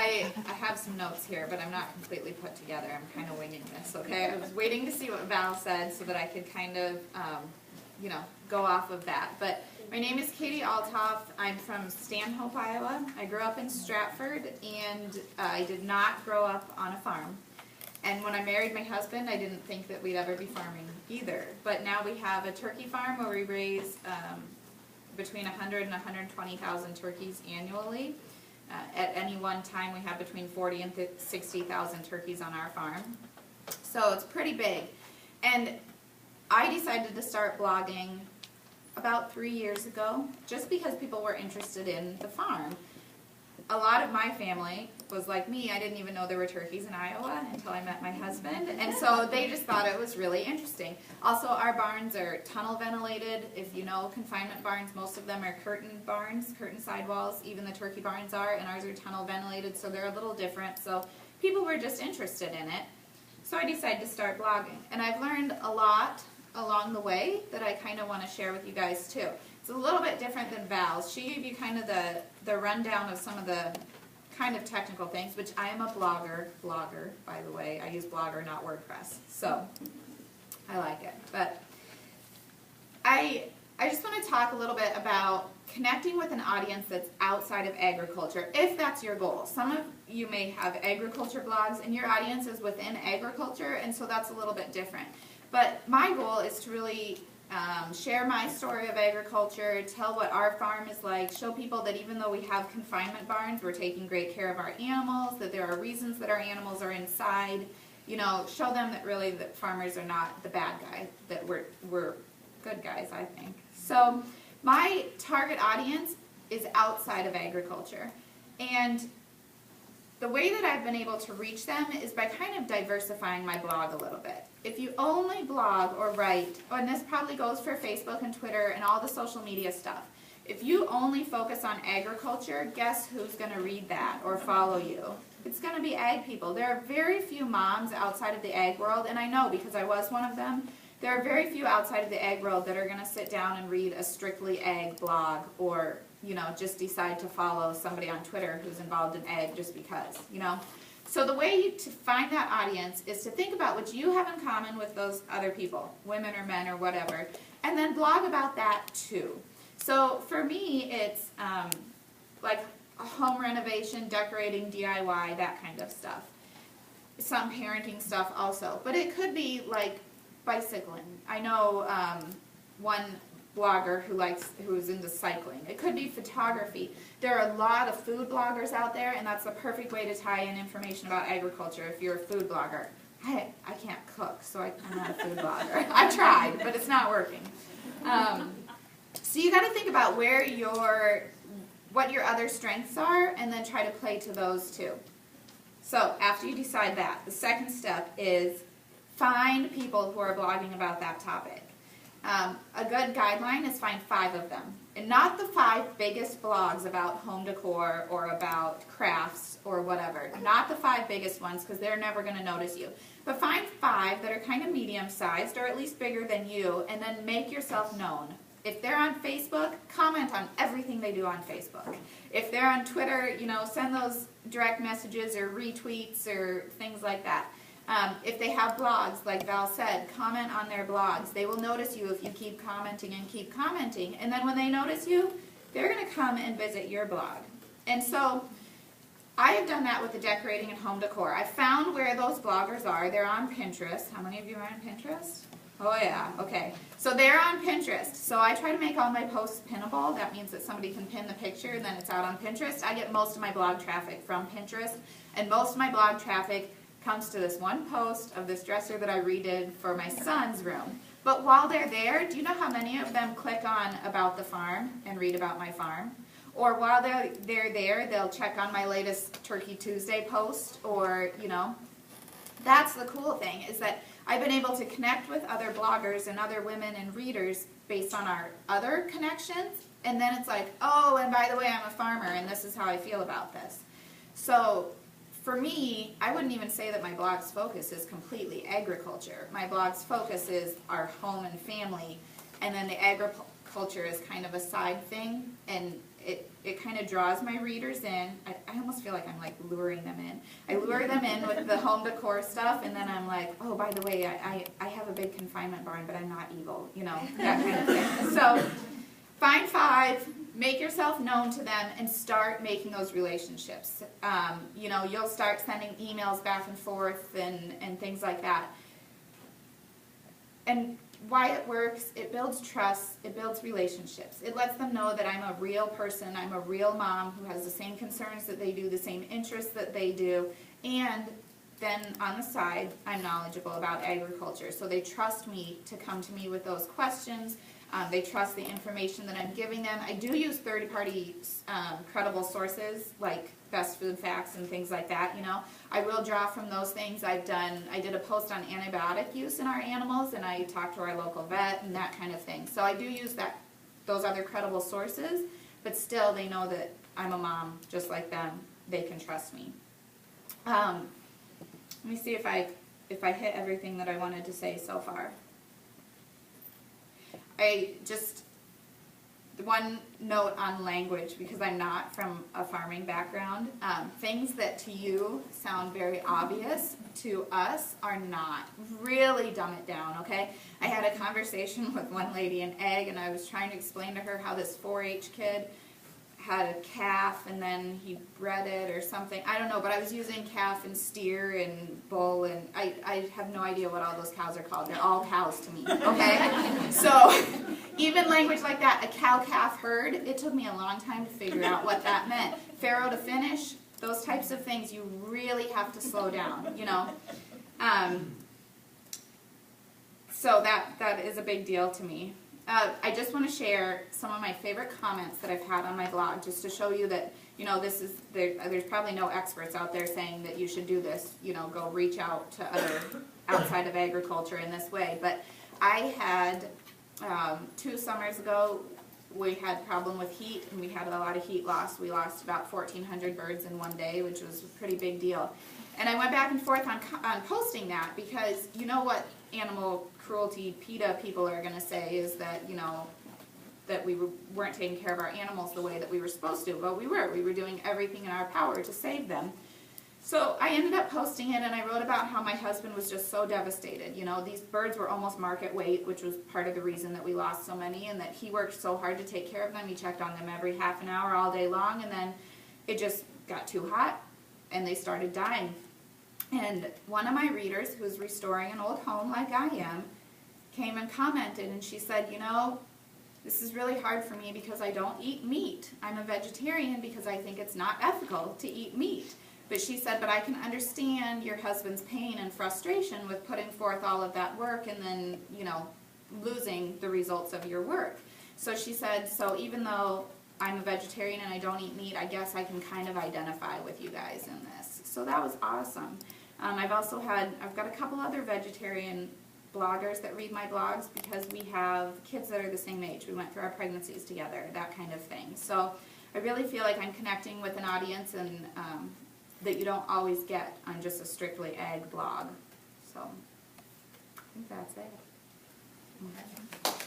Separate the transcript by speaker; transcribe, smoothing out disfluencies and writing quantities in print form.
Speaker 1: I have some notes here, but I'm not completely put together. I'm kind of winging this, okay? I was waiting to see what Val said so that I could kind of, go off of that. But my name is Katie Olthoff. I'm from Stanhope, Iowa. I grew up in Stratford, and I did not grow up on a farm. And when I married my husband, I didn't think that we'd ever be farming either. But now we have a turkey farm where we raise between 100 and 120,000 turkeys annually. At any one time, we have between 40 and 60,000 turkeys on our farm. So it's pretty big. And I decided to start blogging about 3 years ago, just because people were interested in the farm. A lot of my family was like me. I didn't even know there were turkeys in Iowa until I met my husband, and so they just thought it was really interesting. Also, our barns are tunnel ventilated. If you know confinement barns, most of them are curtain barns, curtain sidewalls. Even the turkey barns are, and ours are tunnel ventilated, so they're a little different. So people were just interested in it. So I decided to start blogging, and I've learned a lot along the way that I kind of want to share with you guys too. It's a little bit different than Val's. She gave you kind of the rundown of some of the kind of technical things, which I am a blogger, by the way. I use Blogger, not WordPress, so I like it. But I just want to talk a little bit about connecting with an audience that's outside of agriculture, if that's your goal. Some of you may have agriculture blogs, and your audience is within agriculture, and so that's a little bit different. But my goal is to really share my story of agriculture, tell what our farm is like, show people that even though we have confinement barns, we're taking great care of our animals, that there are reasons that our animals are inside, show them that really that farmers are not the bad guy, that we're good guys, I think. So my target audience is outside of agriculture, and the way that I've been able to reach them is by kind of diversifying my blog a little bit. If you only blog or write, and this probably goes for Facebook and Twitter and all the social media stuff, if you only focus on agriculture, guess who's going to read that or follow you? It's going to be ag people. There are very few moms outside of the ag world, and I know because I was one of them, there are very few outside of the ag world that are going to sit down and read a strictly ag blog or just decide to follow somebody on Twitter who's involved in ag just because, So the way to find that audience is to think about what you have in common with those other people, women or men or whatever, and then blog about that too. So for me, it's like home renovation, decorating, DIY, that kind of stuff. Some parenting stuff also, but it could be like bicycling. I know one blogger who's into cycling. It could be photography. There are a lot of food bloggers out there, and that's the perfect way to tie in information about agriculture if you're a food blogger. I can't cook, so I'm not a food blogger. I've tried, but it's not working. So you got to think about what your other strengths are, and then try to play to those too. So after you decide that, the second step is find people who are blogging about that topic. A good guideline is find 5 of them. And not the 5 biggest blogs about home decor or about crafts or whatever. Not the 5 biggest ones, because they're never going to notice you. But find 5 that are kind of medium-sized or at least bigger than you, and then make yourself known. If they're on Facebook, comment on everything they do on Facebook. If they're on Twitter, send those direct messages or retweets or things like that. If they have blogs, like Val said, comment on their blogs. They will notice you if you keep commenting and keep commenting. And then when they notice you, they're going to come and visit your blog. And so I have done that with the decorating and home decor. I found where those bloggers are. They're on Pinterest. How many of you are on Pinterest? Oh yeah, okay. So they're on Pinterest. So I try to make all my posts pinnable. That means that somebody can pin the picture and then it's out on Pinterest. I get most of my blog traffic from Pinterest, and most of my blog traffic comes to this one post of this dresser that I redid for my son's room. But while they're there, do you know how many of them click on about the farm and read about my farm? Or while they're there, they'll check on my latest Turkey Tuesday post, or, that's the cool thing, is that I've been able to connect with other bloggers and other women and readers based on our other connections, and then it's like, oh, and by the way, I'm a farmer, and this is how I feel about this. So for me, I wouldn't even say that my blog's focus is completely agriculture. My blog's focus is our home and family, and then the agriculture is kind of a side thing, and it kind of draws my readers in. I almost feel like I'm like luring them in. I lure them in with the home decor stuff, and then I'm like, oh, by the way, I have a big confinement barn, but I'm not evil, you know, that kind of thing. So find 5, make yourself known to them, and start making those relationships. You know, you'll start sending emails back and forth and things like that. And why it works, it builds trust, it builds relationships. It lets them know that I'm a real person, I'm a real mom who has the same concerns that they do, the same interests that they do, and then on the side, I'm knowledgeable about agriculture. So they trust me to come to me with those questions. They trust the information that I'm giving them. I do use third-party credible sources like Best Food Facts and things like that, you know. I will draw from those things. I did a post on antibiotic use in our animals, and I talked to our local vet and that kind of thing. So I do use those other credible sources, but still they know that I'm a mom just like them. They can trust me. Let me see if I hit everything that I wanted to say so far. One note on language, because I'm not from a farming background. Things that to you sound very obvious, to us are not. Really dumb it down, okay? I had a conversation with one lady in ag, and I was trying to explain to her how this 4-H kid had a calf and then he bred it or something. I don't know, but I was using calf and steer and bull, and I have no idea what all those cows are called. They're all cows to me, okay? So even language like that, a cow-calf herd, it took me a long time to figure out what that meant. Farrow to finish, those types of things, you really have to slow down, you know. So that is a big deal to me. I just want to share some of my favorite comments that I've had on my blog, just to show you that, you know, there's probably no experts out there saying that you should do this, you know, go reach out to other outside of agriculture in this way. But I had 2 summers ago, we had a problem with heat, and we had a lot of heat loss. We lost about 1,400 birds in one day, which was a pretty big deal. And I went back and forth on posting that, because you know what animal cruelty PETA people are going to say is that, you know, that we weren't taking care of our animals the way that we were supposed to. Well, we were. We were doing everything in our power to save them. So I ended up posting it, and I wrote about how my husband was just so devastated. You know, these birds were almost market weight, which was part of the reason that we lost so many, and that he worked so hard to take care of them. He checked on them every half an hour all day long, and then it just got too hot, and they started dying. And one of my readers, who's restoring an old home like I am, came and commented, and she said, you know, this is really hard for me because I don't eat meat. I'm a vegetarian because I think it's not ethical to eat meat. But she said, but I can understand your husband's pain and frustration with putting forth all of that work and then, you know, losing the results of your work. So she said, so even though I'm a vegetarian and I don't eat meat, I guess I can kind of identify with you guys in this. So that was awesome. I've got a couple other vegetarian bloggers that read my blogs, because we have kids that are the same age. We went through our pregnancies together, that kind of thing. So I really feel like I'm connecting with an audience, and that you don't always get on just a strictly ag blog. So I think that's it. Okay.